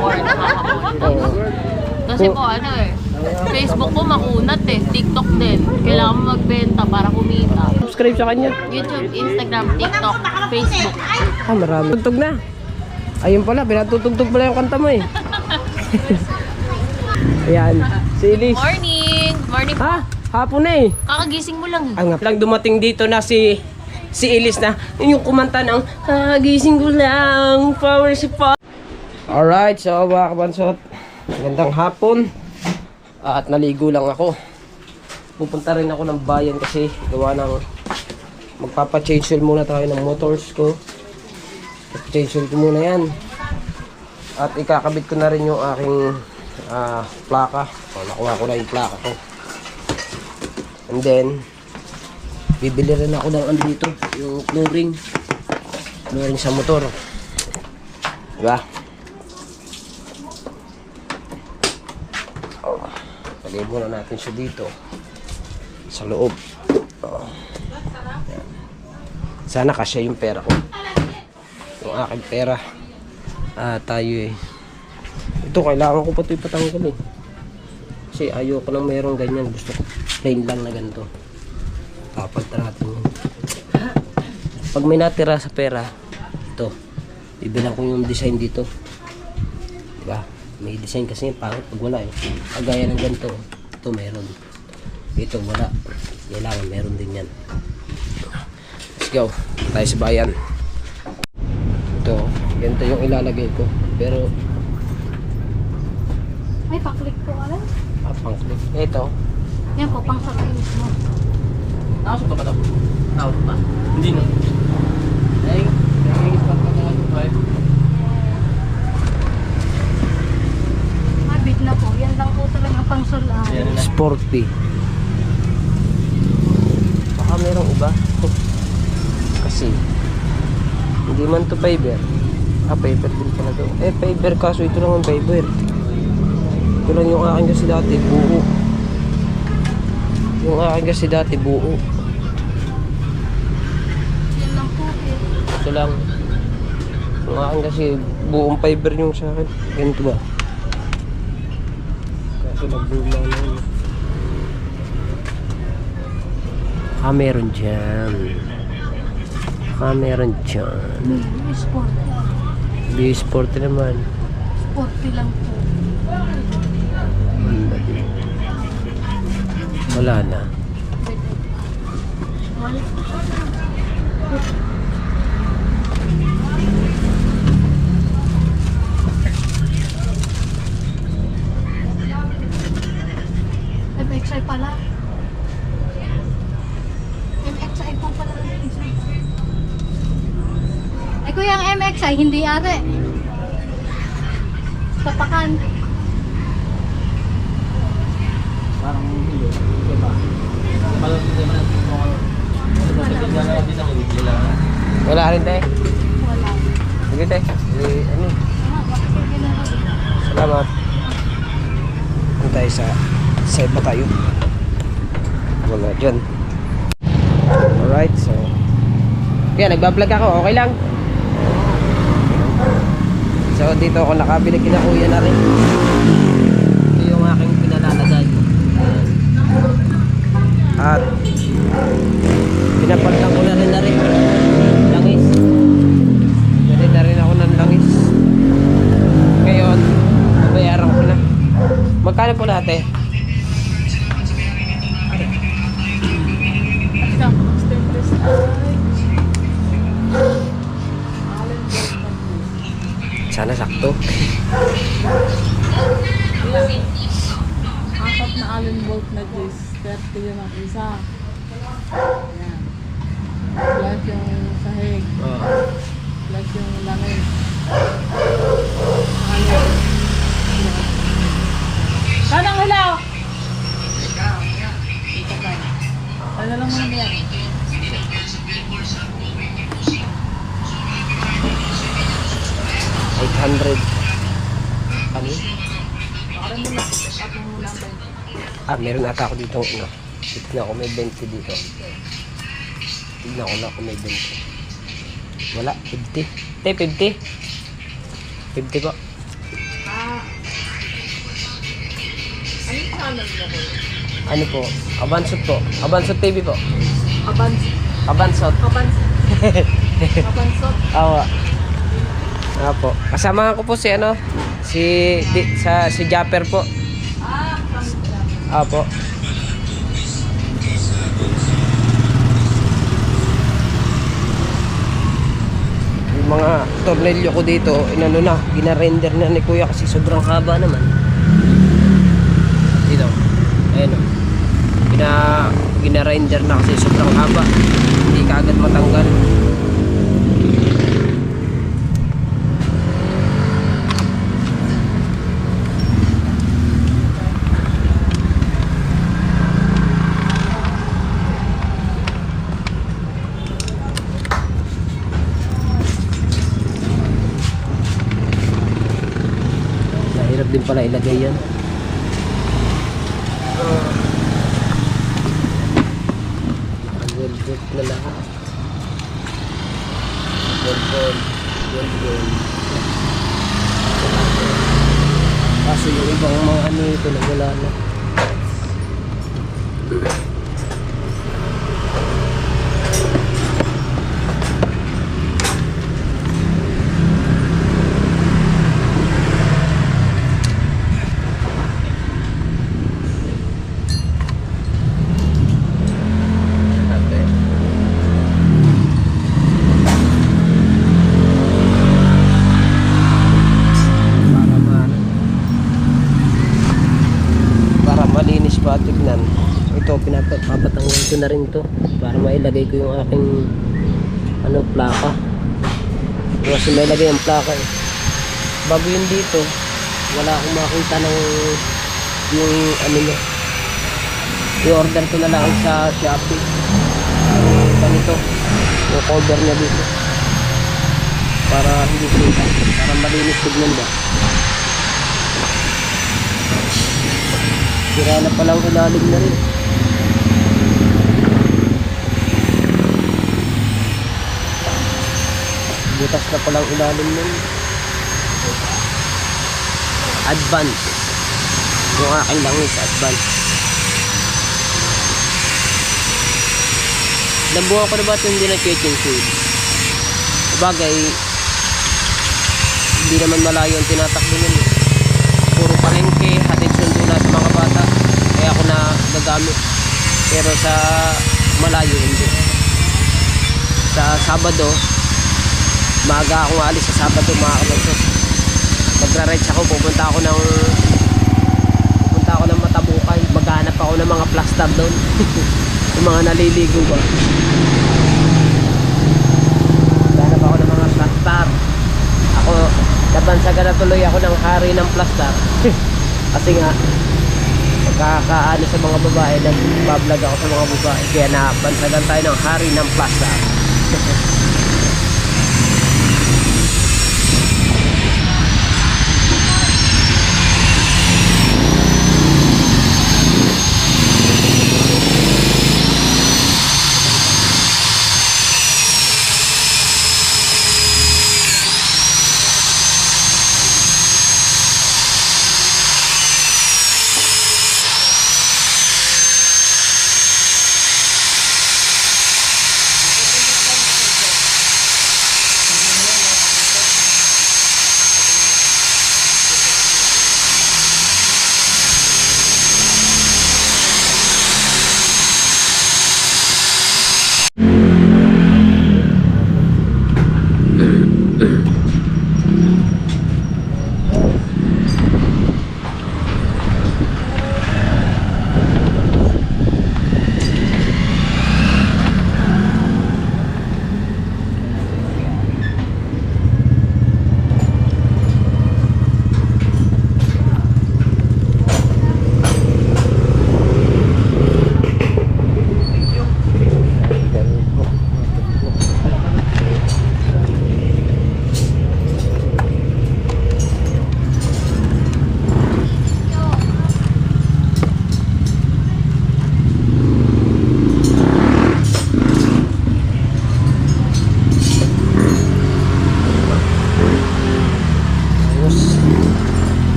more nakakamon. Oo. Kasi po ano eh, Facebook po makunat eh, TikTok din. Kailangan mo magbenta para kumita. Subscribe sa kanya. YouTube, Instagram, TikTok, Facebook. Ah, marami. Tugtog na. Ayun pala, pinatutugtog pala yung kanta mo eh. Ayan, si Elise. Morning! Morning po. Ha? Hapon na eh. Kakagising mo lang. Ang lang dumating dito na si Elise na yung kumanta ng gising ko lang, power si pa. Alright, so mga kabansot, magandang hapon. At naligo lang ako. Pupunta rin ako ng bayan kasi gawa ng magpapa-change oil muna tayo ng motors ko. Change oil ko muna yan. At ikakabit ko na rin yung aking plaka. Nakuha ko na yung plaka ko. And then bibili rin ako ng andito yung flooring sa motor, diba? Lagay muna natin siya dito sa loob. Yan. Sana kasya yung pera ko, yung aking pera. Tayo eh, ito kailangan ko pa ito ipatanggal eh, kasi ayoko nang mayroong ganyan. Gusto ko plain lang na ganito. Papagta natin yun. Pag may natira sa pera, ito, bibilang ko yung design dito, diba? May design kasi yung pangit pag wala eh. Kagaya ng ganito, ito meron, ito wala. Kailangan meron din yan. Let's go, tayo sa bayan. Ito, ganito yung ilalagay ko. Pero Ay, paklik po alam. pang-click. Ito, Yan po, pang sakit mo. nakasok ka ba ito? Nakasok ba? Hindi na. Mabit na po. Yan lang po talaga pang sulaan. Sporty. Baka merong iba. Kasi hindi man to fiber. Fiber din pala to. Fiber kaso ito lang ang fiber. Ito lang yung akin kasi dati buo. Yung akin kasi dati buo. Yan lang po eh. Ito lang. Yung akin kasi buong fiber yung sa akin. Ganito ba? Kaso nagbuma na yun. Meron dyan. Meron dyan. Sport. B-sport naman. Sporty lang po. Wala na. MXI pala. MXI po pala ng isa. Ay kuya, ang MXI hindi are. Tapakan. Parang hindi. Diba? Malamang naman ang mga Wala rin tayo. Wala. Sige tayo. Ano? Sige na lang. Salamat. Kung tayo sa iba tayo. Wala dyan. Alright, so kaya nagbablog ako, okay lang. So dito ako nakabili, kina kuya na rin. Ito yung aking pinalalagay. At pinapalitan ko na rin langis. Pwede na rin ako ng langis. Ngayon babayaran ko na. Magkano po lahat eh? Sana sakto. Apat na Allen bolt na disc, 30 yung ang isa. Ayan. Plus yung sahig, plus yung langis. Kanang hilaw! Ito pa. Ano lang muna ba yan? 800. Ano? Parang muna. At muna ba? Meron ata ako dito. No? Tignan ko may 20 dito. Tignan ko na kung may 20. Wala, 50. 50. 50 po. channel mo ko? Ano po? Abansot po. Abansot TV po. Abans. Abansot. Abans. Abansot. Awa. Po. Kasama ko po si ano, si Japper po. Apo. Yung mga tornilyo ko dito, inano na, gina-render na ni Kuya kasi sobrang haba naman. Dito. Ayun o. Gina-render na kasi sobrang haba. Hindi kaagad matanggal. Hirap din pala ilagay yan. Ang gold na lahat. Gold. Kaso yung ibang mga ano ito na wala na. Malinis pa tignan. Ito pinapatanggal ko na rin to para mailagay ko yung aking ano plaka. Kasi may lagay ang plaka eh. Bago yun dito, wala akong makita ng yung ano niya. I-order ko na lang sa Shopee. Ganito, yung cover niya dito. Para hindi kita, para malinis tignan ba. Sira na palang ilalim na rin. Butas na palang ilalim na rin. Advance. Yung aking langis, advance. Nabuha ko na ba ito hindi na-checking food? Sabagay, hindi naman malayo ang tinatakbo nun. Puro palengke, hatid sundo na sa mga bata. Kaya ako na gagamit. Pero sa malayo hindi. Sa Sabado, maaga akong alis sa Sabado mga kabagsot. Magra-rides ako, pupunta ako ng Matabukay. Maghanap ako ng mga plaster doon. Yung mga naliligo ba. Maghanap ako ng mga plaster. Ako, nabansagan na tuloy ako ng hari ng plaster. Kasi nga magkakaano sa mga babae, nag-vlog ako sa mga babae, kaya nabansagan tayo ng hari ng plaster.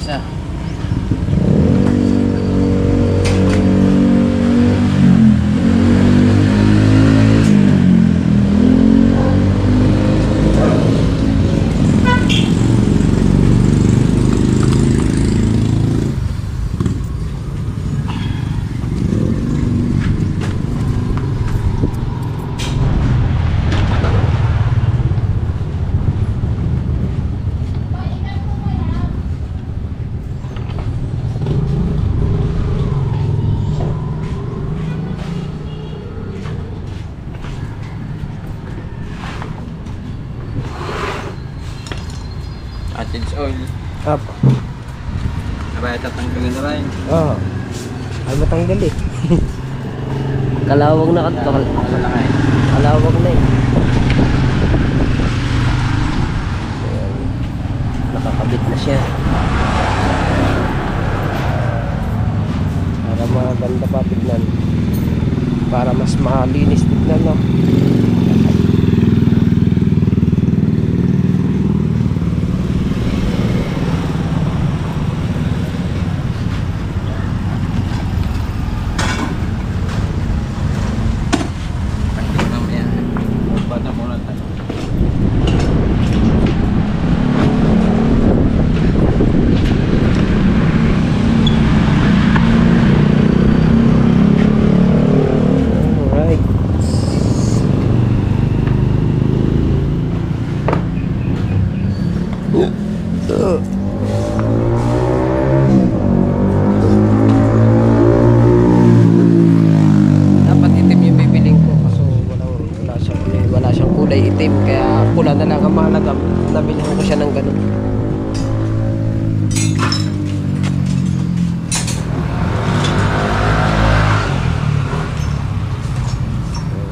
isa. Acids oil. Apo. Abay, tatanggalin na rin. Oo. Ay matanggal eh. Kalawag na kanto. Malaki. Kalawag na eh. Ayan. Nakakabit na siya. Para maganda pa tignan. Para mas malinis tignan, no? Mamaya. Bata muna tayo. Alright. Dapat itim yung bibiling ko kaso wala siyang kulay itim kaya pula na lang ang mahalaga. Nabilihan ko siya ng ganun.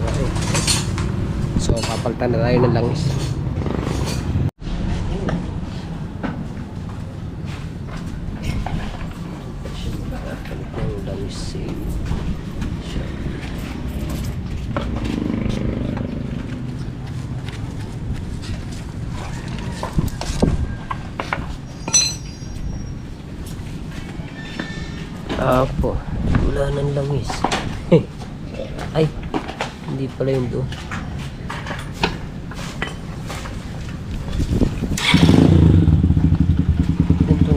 Alright. So papalitan na tayo ng langis. Papalit ng langis siya. Apo, wala nang langis. Ay, hindi pala yun doon. Ito.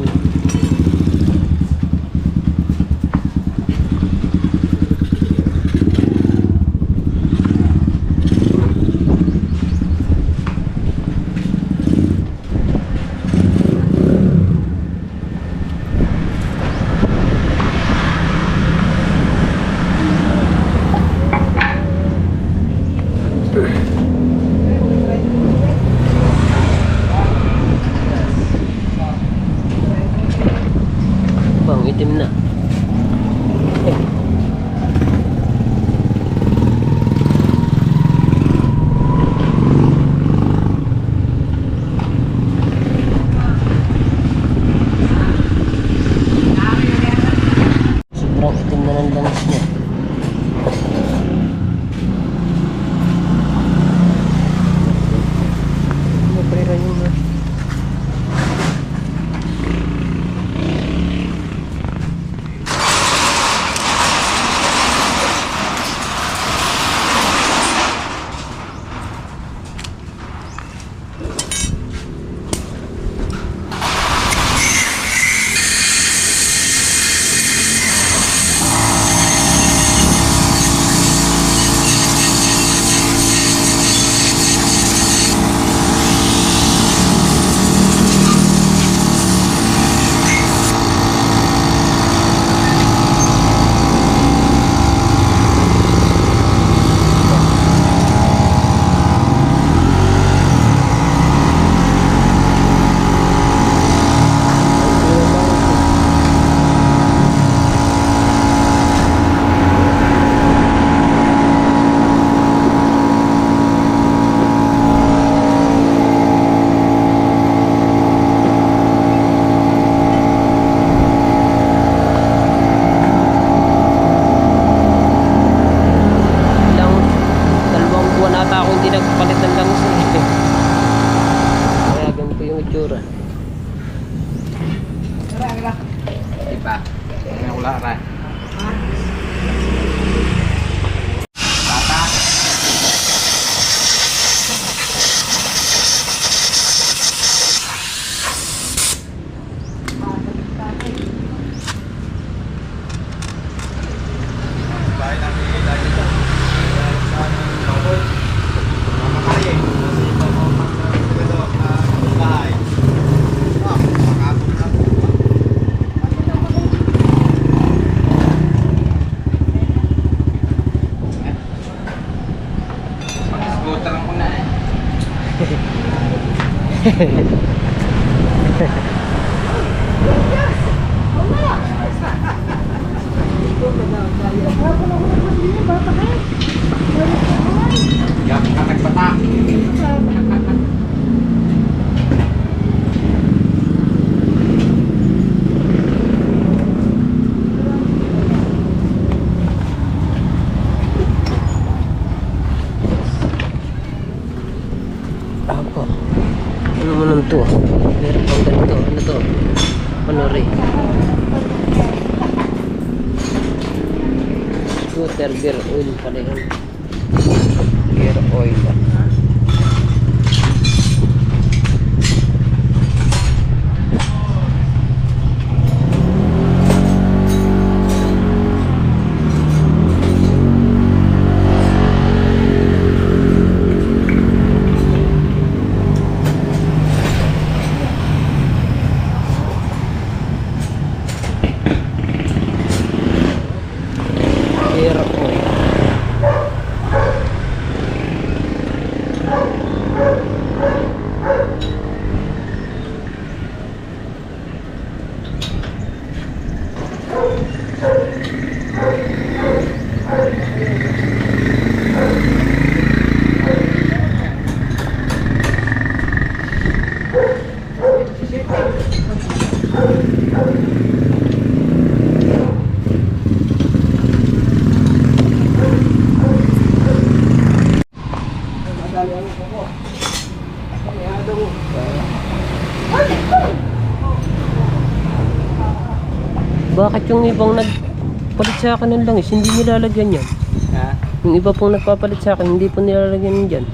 Bang, itim na. Sobrang itim na ng langis niya. Naprera yun na. Lara. Scooter ko na eh. Yak ka nagpatak. Apa? Ano naman to? Meron pang ganito. Ano to? Ano rin? Scooter gear oil pala yun. Gear oil. Gear oil. Bakit yung ibang nagpalit sa akin ng langis, hindi nilalagyan yan? Ha? Yung iba pong nagpapalit sa akin, hindi po nilalagyan yan dyan.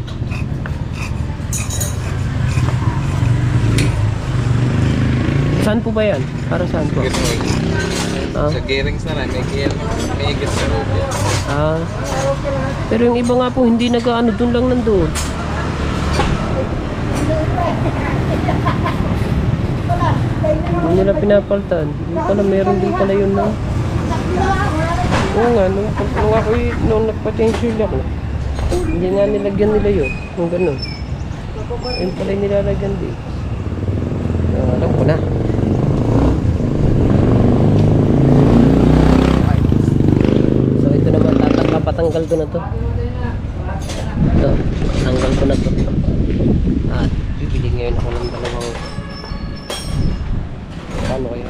Saan po ba yan? Para saan po? Gear oil. Ah, Sa gearings na lang, may gear, may gear sa loob yan. ah. Pero yung iba nga po, hindi nag-ano, dun lang nandoon. Hindi nila pinapalitan. Hindi pala, meron din pala yun na. Oo nga, nung nagpa-change ako, hindi nga nilagyan nila yun. Kung gano'n. Yun pala yung nilalagyan din. Alam ko na. So ito naman, patanggal ko na to. Ito, patanggal ko na to. At bibili ngayon ako ng dalawang paano kaya?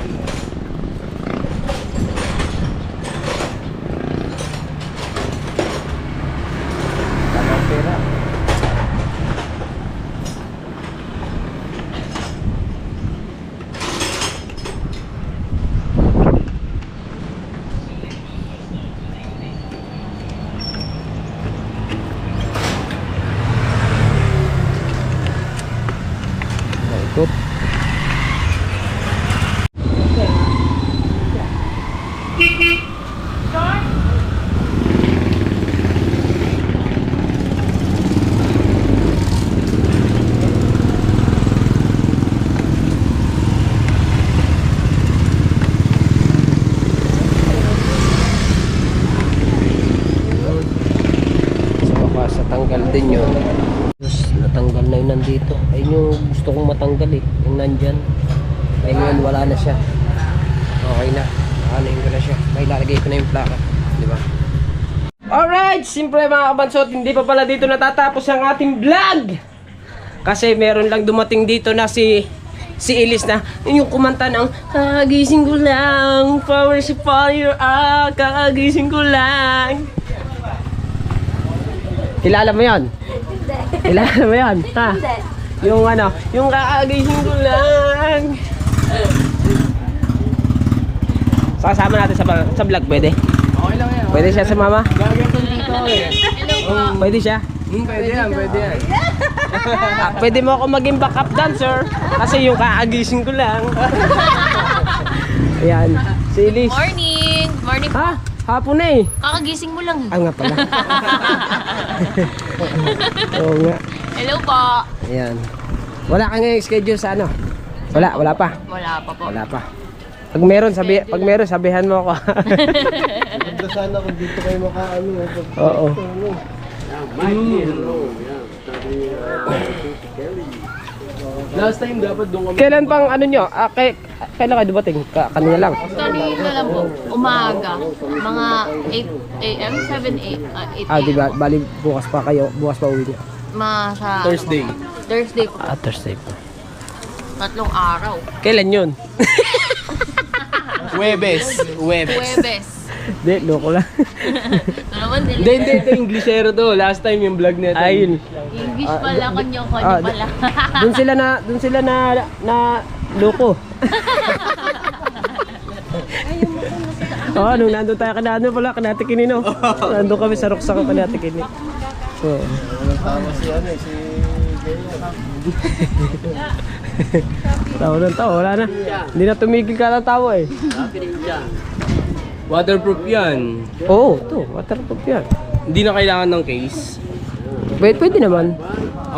Tamang pera. Ikot. Natanggal din yun. Natanggal na yun nandito. Ayun yung gusto kong matanggal eh. Yung nandyan. Ay ngayon wala na siya. Okay na. Aanayin ko na siya. May lalagay ko na yung plaka. Diba? Alright! Siyempre mga kabansot, hindi pa pala dito natatapos ang ating vlog. Kasi meron lang dumating dito na si Elise na yung kumanta ng kagising ko lang, power si fire, kagising ko lang. Kilala mo yan? Kilala mo yan? Ha? Yung ano, yung kakagising ko lang. Kasama natin sa vlog, pwede? Okay lang yan. Pwede siya sa mama? Gagawin dito eh. Hello po. Pwede siya? Pwede yan, pwede yan. Pwede mo ako maging backup dancer kasi yung kaagising ko lang. Ayan, si Elise. Morning! Morning po. Ha? Hapon na eh. Kakagising mo lang. Ah, nga pala. Oo nga. Hello po. Ayan. Wala ka ngayong schedule sa ano? Wala pa. Wala pa po. Wala pa. Pag meron, sabihan mo ako. Ganda sana kung dito kayo makaano. Oo. Last time dapat doon kami. Kailan pang ano nyo? Kailan ka dumating? Kanina lang. Kanina lang po. Umaga. Mga 8 a.m. 7 8 Ah, di ba? Bali, bukas pa kayo. Bukas pa uwi niyo. Sa Thursday. Thursday po. Ah, Thursday pa. 3 araw. Kailan yun? Huwebes. Huwebes. Hindi, loko lang. Ito naman din. Hindi, ito Englishero to. Last time yung vlog nito. Ayun. English pala, kanyo-kanyo pala. Doon sila na loko. Nung nandun tayo kanati kinino. Nandun kami sa ruksa ko kanati kini. So, Tama si ano eh, si tawa ng tawa, wala na. Hindi na tumigil ka ng tawa eh. Waterproof yan. Oo, to, waterproof yan. Hindi na kailangan ng case. Pwede naman.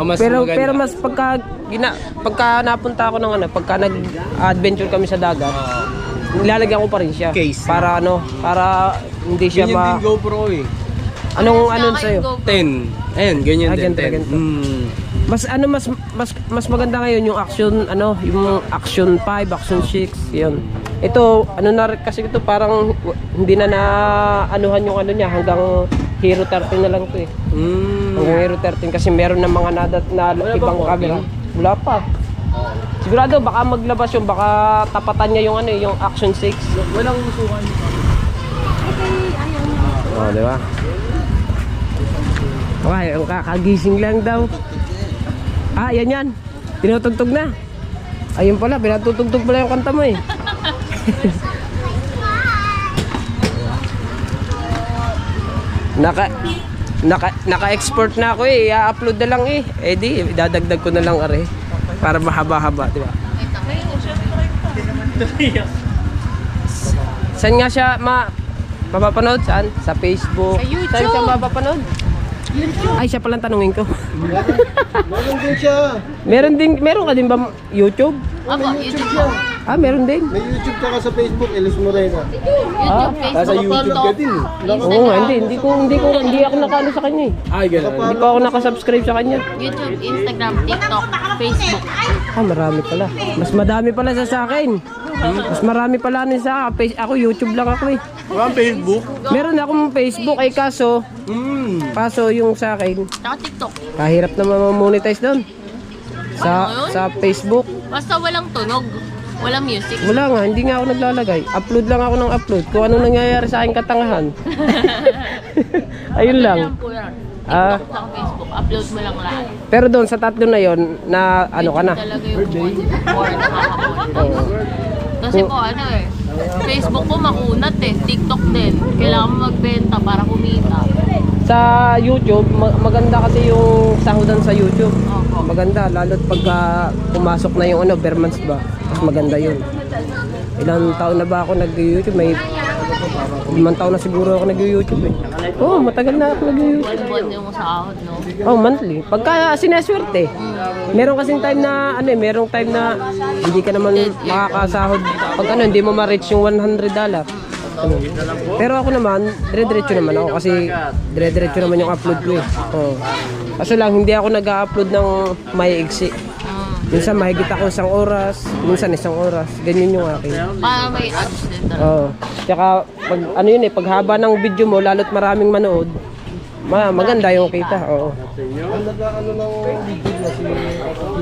Mas maganda. Pero mas pagka napunta ako ng ano, pagka nag-adventure kami sa dagat, nilalagyan ko pa rin siya. Case. Para hindi siya Ganyan din GoPro eh. Anong sa'yo? 10. Ayan, ganyan din. Ganito. 10. Mas maganda ngayon yung action 5, action 6, yun. Ito, na kasi ito parang hindi na anuhan yung ano niya hanggang Hero 13 na lang to eh. Hanggang Hero 13 kasi meron na mga na ibang camera. Wala pa. Sigurado baka maglabas yung baka tapatan niya yung ano yung action 6. Walang usukan. Oh, di ba? Okay, ang kakagising lang daw. Ah, yan. Tinutugtog na. Ayun pala, pinatutugtog pala yung kanta mo eh. Naka-export na ako eh. I-upload na lang eh. Eh di, dadagdag ko na lang are. Para mahaba-haba, di ba? Saan nga siya mapapanood? Saan? Sa Facebook? Sa YouTube. Saan siya mapapanood? Ay, siya palang tanungin ko. Meron din siya. Meron ka din ba YouTube? Opo, YouTube po. Ah, meron din. May YouTube ka sa Facebook, Elis Morena. YouTube, Facebook, TikTok, Oo nga, hindi ako nakaano sa kanya eh. Ay, gano'n. Hindi pa ako nakasubscribe sa kanya. YouTube, Instagram, TikTok, Facebook. Ah, marami pala. Mas madami pala sa akin. Mas marami pala sa akin. Ako, YouTube lang ako eh. Walang Facebook? Meron akong Facebook eh, kaso yung sa akin, Tsaka TikTok. kahirap na ma-monetize doon. Sa Facebook. Basta walang tunog. Walang music. Wala nga, hindi nga ako naglalagay. Upload lang ako ng upload. Kung ano nangyayari sa aking katangahan. Ayun lang. Yan po yan. Ah. TikTok sa Facebook. Upload mo lang lahat. Pero doon sa tatlo na yon na ano ka na. Talaga yung more nakaka-monetize. Kasi po Facebook po makunat eh. TikTok din. Kailangan mo magbenta para kumita. Sa YouTube, maganda kasi yung sahudan sa YouTube. Opo. Maganda, lalo't pagka pumasok na yung per months ba. Mas maganda yun. Ilang taon na ba ako nag-YouTube? May 5 taon na siguro ako nag-YouTube eh. Oo, matagal na ako nag-YouTube. Buwan yung sahod, no? Oh, monthly. Pagka sinaswerte. Meron kasing time na merong time na hindi ka naman makakasahod. Pag hindi mo ma-reach yung $100. Pero ako naman, dire-diretso naman ako kasi dire-diretso naman yung upload ko eh. Oh. Kaso lang, hindi ako nag-upload ng maiiksi. Minsan mahigit ako 1 oras, minsan 1 oras. Ganyan yung akin. Para may ads din talaga. Oo. Tsaka pag pag haba ng video mo, lalo't maraming manood, maganda yung kita. Oo. Ang nag-ano ng video na si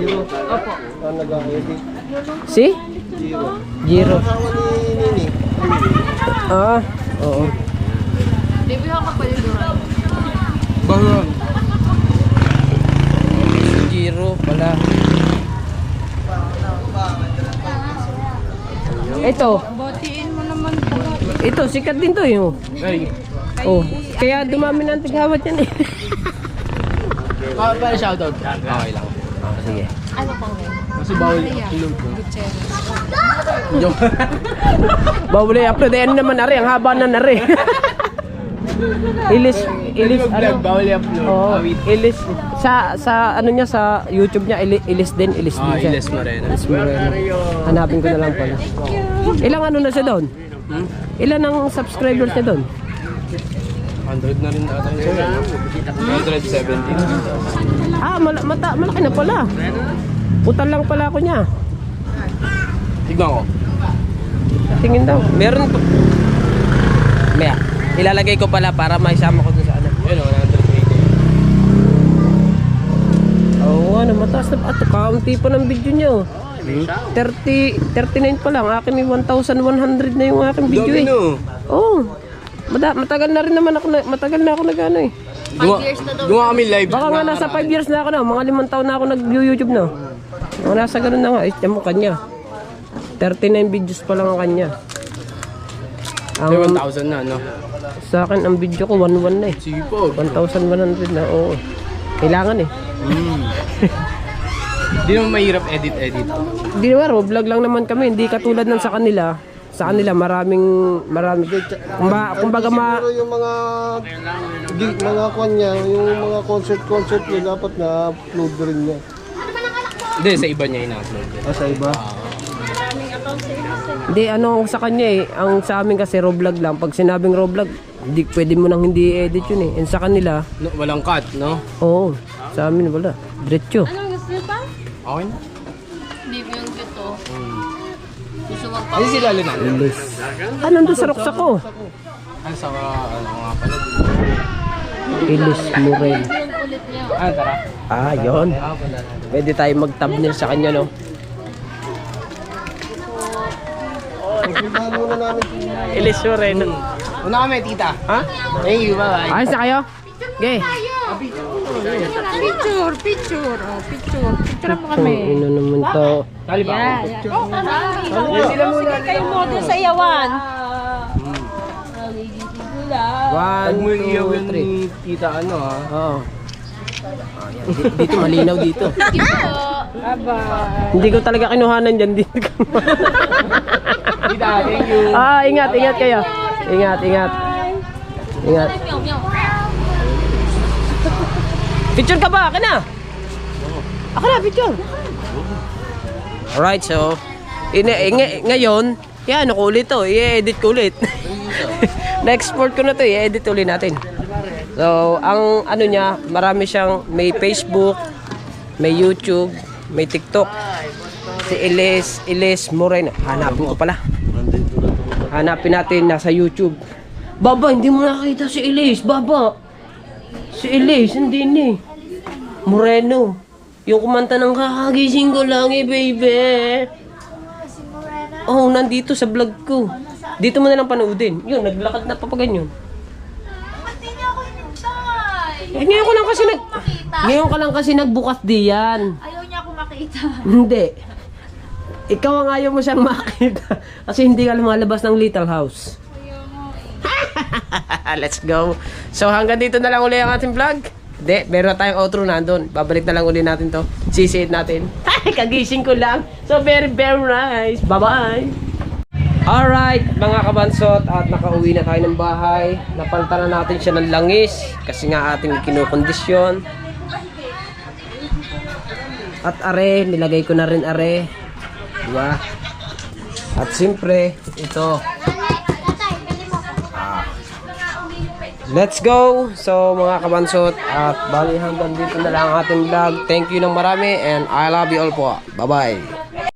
Hero. Opo. Ang nag-edit. Si? Jiro. Asawa ni Nini. Ah, oo. Debuhan ka pa yung duran. Bang. Jiro pala. Ito. Batiin mo naman po. Ito, sikat din to yun. Ay. Oh, kaya dumami na ang tighawat yan eh. Para shoutout. Okay lang. Sige. Ano pang ganyan? Kasi bawal i-upload ko. Joke. Bawal i-upload. Ano naman nari, ang haba na nari. Ilis, Mag-vlog, bawal i-upload. Oo, Awit. Ilis. Sa ano niya, sa YouTube niya, Ilis din siya. Iles Moreno. Ilis Moreno. Hanapin ko na lang pala. Ilang ano na siya doon? Ilan ang subscribers niya doon? 100 na rin ata yun. 170. Ah, malaki na pala. Putal lang pala ako niya. Tignan ko. Tingin daw. Meron po. Maya, ilalagay ko pala para maisama ko dun sa ano. Yun, 180. Oo, ano, mataas na. At kaunti pa ng video niya. 39 pa lang. Akin may 1,100 na yung aking video eh. Oo. Matagal na rin naman ako matagal na ako nag-ano eh. 5 years na daw. Gumawa kami live. Baka nga nasa 5 years na ako na. Mga 5 taon na ako nag-YouTube na. Mga nasa ganun na nga. Eh, tiyan mo kanya. 39 videos pa lang ang kanya. May 1,000 na, no? Sa akin, ang video ko 1,100 na eh. Sige po. 1,100 na, oo. Kailangan eh. Hindi naman mahirap edit. Hindi naman, vlog lang naman kami. Hindi katulad ng sa kanila. Sa kanila, marami. Kumbaga Siguro yung mga kwan niya, yung mga concert niya, dapat na-upload rin niya. Hindi, sa iba niya ina-upload. Sa iba? Hindi, ano sa kanya eh. Ang sa amin kasi vlog lang. Pag sinabing vlog, hindi, pwede mo nang hindi edit yun eh. And sa kanila, No, walang cut, no? oo. Sa amin wala. Diretso. Ano gusto niyo pa? Okay na. Hindi mo yung gito. Gusto Kasi sila Linan. Ah, nandun sa roksa ko. Ano sa ano nga pala? Ilis Moreno. yung kulit niya. Tara. Ah, yun. Pwede tayo mag-thumbnail sa kanya, no? Pagkibahan muna namin Ilis Moreno. Una kami, tita. Ha? Thank you, bye-bye. Ayos na kayo? Okay. Picture. Picture mo kami. Ano naman to? Tali ba ako? Sige kayo model sa iyawan. Pag mo 1, iyaw 2, yun 3. ni tita ano ha? Oo. Dito malinaw dito. Aba. Hindi ko talaga kinuhanan dyan dito. Tita, thank you. Ingat kayo. Ingat. Meow, meow. Picture ka ba? Akin na. Ako na, picture. Alright, so ngayon, yan, ako ulit to. I-edit ko ulit. Na-export ko na to, i-edit ulit natin. So, ang ano niya, marami siyang, may Facebook, may YouTube, may TikTok. Si Ilis Moreno. Hanapin ko pala. Hanapin natin, nasa YouTube. Baba, hindi mo nakita si Ilis. Baba. Si Ilis, hindi ni. Moreno. Yung kumanta ng kakagising ko lang eh, baby. Oh, nandito sa vlog ko. Dito mo na lang panoodin. Yun, naglakad na papaganyan. Hindi niya ako hinintay. Ngayon ka lang kasi nagbukas diyan. Ayaw niya ako makita. Hindi. Ikaw ang ayaw mo siyang makita. Kasi hindi ka lumalabas ng Little House. Let's go. So hanggang dito na lang uli ang ating vlog. Hindi, meron tayong outro nandun. Babalik na lang uli natin to. Sisiit natin. Kagising ko lang. So very nice. Bye-bye. Alright, mga kabansot, at nakauwi na tayo ng bahay. Napalitan na natin siya ng langis kasi nga ating kinukondisyon. At are, nilagay ko na rin are. Diba? At siyempre, ito. Let's go! So mga kabansot, at bali hanggang dito na lang ang ating vlog. Thank you ng marami and I love you all po. Bye-bye!